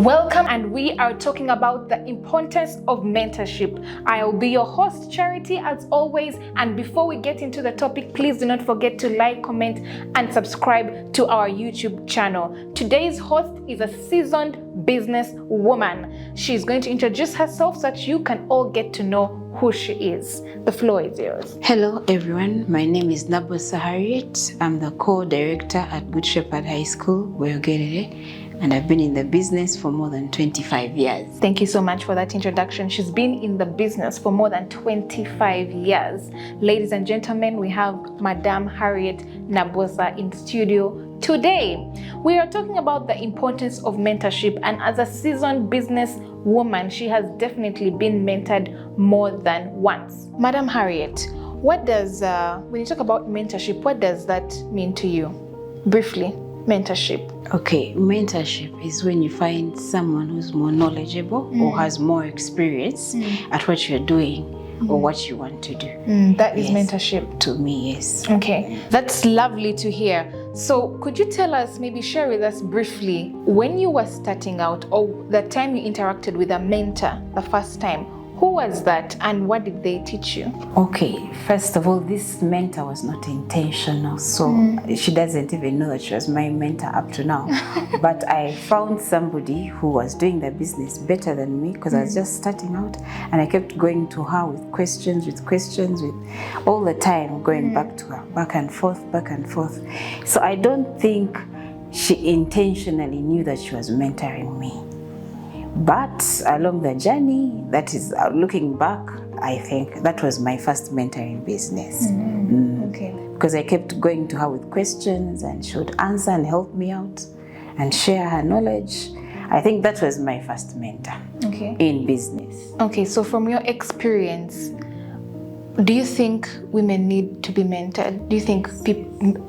Welcome, and we are talking about the importance of mentorship. I'll be your host, Charity, as always. And before we get into the topic, please do not forget to like, comment, and subscribe to our YouTube channel. Today's host is a seasoned business woman. She's going to introduce herself so that you can all get to know who she is. The floor is yours. Hello everyone, my name is Harriet. I'm the co-director at Good Shepherd High School, Boyogerere, and I've been in the business for more than 25 years. Thank you so much for that introduction. She's been in the business for more than 25 years. Ladies and gentlemen, we have Madam Harriet Nabosa in studio today. We are talking about the importance of mentorship, and as a seasoned business woman, she has definitely been mentored more than once. Madam Harriet, what does, when you talk about mentorship, what does that mean to you? Briefly, mentorship. Okay, mentorship is when you find someone who's more knowledgeable or has more experience at what you're doing or what you want to do. That is mentorship. To me, yes. Okay, that's lovely to hear. So could you tell us, maybe share with us briefly, when you were starting out or the time you interacted with a mentor the first time, who was that and what did they teach you? Okay, first of all, this mentor was not intentional, so she doesn't even know that she was my mentor up to now. But I found somebody who was doing the business better than me because I was just starting out, and I kept going to her with questions, with all the time going back to her, back and forth. So I don't think she intentionally knew that she was mentoring me. But along the journey, that is, looking back, I think that was my first mentoring business. Okay. Because I kept going to her with questions and she would answer and help me out and share her knowledge. I think that was my first mentor in business. Okay, so from your experience, do you think women need to be mentored? Do you think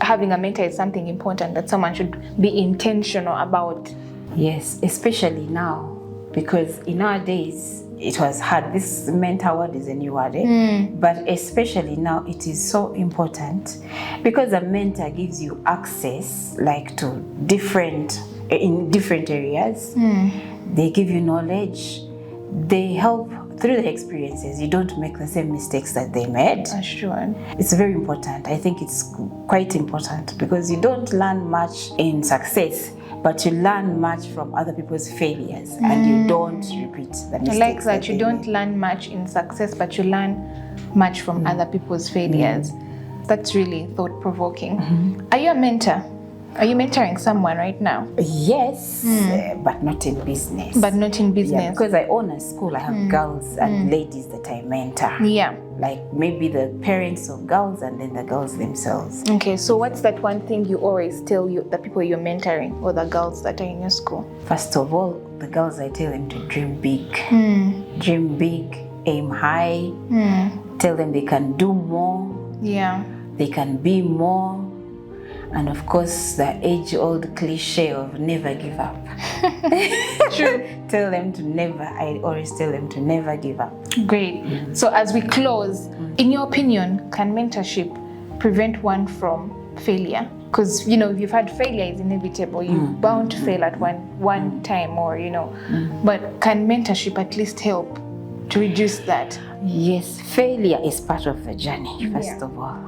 having a mentor is something important that someone should be intentional about? Yes, especially now. Because in our days, it was hard. This mentor word is a new word, but especially now, it is so important because a mentor gives you access, like to different areas. They give you knowledge. They help through the experiences. You don't make the same mistakes that they made. Sure. It's very important. I think it's quite important because you don't learn much in success, but you learn much from other people's failures and you don't repeat the mistakes. I like that you don't learn much in success, but you learn much from other people's failures. That's really thought-provoking. Are you a mentor? Are you mentoring someone right now? Yes, but not in business. But not in business. Yeah, because I own a school, I have girls and ladies that I mentor. Yeah. Like maybe the parents of girls and then the girls themselves. Okay, so what's that one thing you always tell the people you're mentoring or the girls that are in your school? First of all, the girls, I tell them to dream big. Dream big, aim high. Tell them they can do more. Yeah. They can be more. And of course, the age-old cliche of never give up. True. I always tell them to never give up. Great. So as we close, in your opinion, can mentorship prevent one from failure? Because, if you've had failure, it's inevitable. You're bound to fail at one time or, But can mentorship at least help to reduce that? Yes, failure is part of the journey, first of all.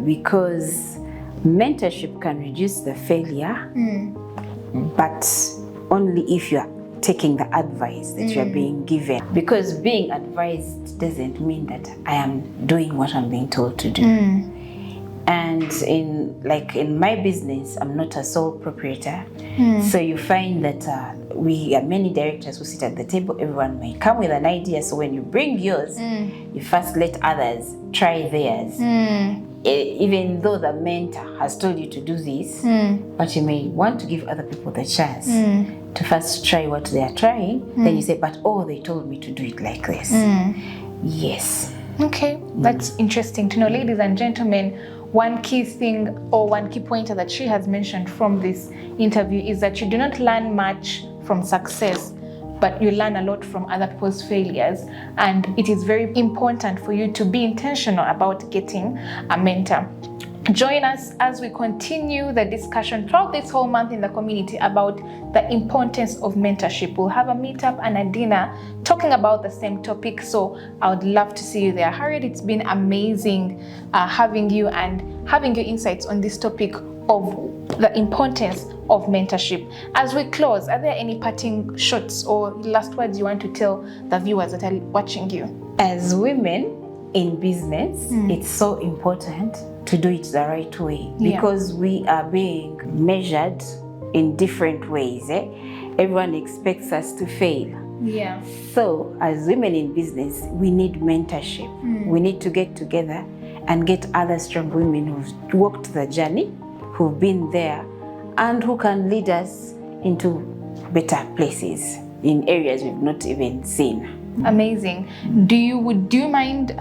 Because mentorship can reduce the failure, but only if you are taking the advice that you are being given. Because being advised doesn't mean that I am doing what I'm being told to do. And in my business, I'm not a sole proprietor. So you find that we are many directors who sit at the table. Everyone may come with an idea. So when you bring yours, you first let others try theirs. Even though the mentor has told you to do this, but you may want to give other people the chance to first try what they are trying. Then you say, but they told me to do it like this. Yes. Okay, that's interesting to know. Ladies and gentlemen, one key thing or one key pointer that she has mentioned from this interview is that you do not learn much from success, but you learn a lot from other people's failures. And it is very important for you to be intentional about getting a mentor. Join us as we continue the discussion throughout this whole month in the community about the importance of mentorship. We'll have a meetup and a dinner talking about the same topic, so I would love to see you there. Harriet, it's been amazing having you and having your insights on this topic of the importance of mentorship. As we close, are there any parting shots or last words you want to tell the viewers that are watching you? As women in business, it's so important to do it the right way, because we are being measured in different ways. Everyone expects us to fail. Yeah. So as women in business, we need mentorship. We need to get together and get other strong women who've walked the journey, who've been there, and who can lead us into better places in areas we've not even seen. Amazing. Do you mind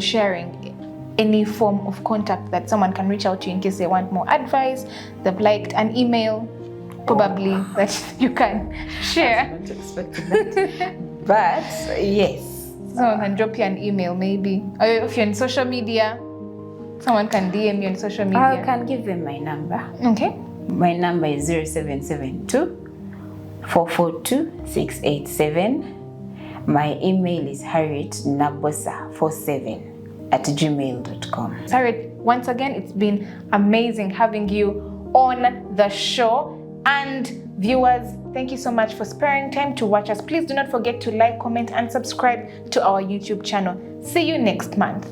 sharing any form of contact that someone can reach out to in case they want more advice? They've liked an email probably that you can share. I was not expecting that. But yes, someone can drop you an email maybe, or if you're on social media, someone can DM you on social media. I can give them my number. Okay. My number is 0772 442 687. My email is harrietnabosa47@gmail.com. Harriet, once again, it's been amazing having you on the show. And viewers, thank you so much for sparing time to watch us. Please do not forget to like, comment, and subscribe to our YouTube channel. See you next month.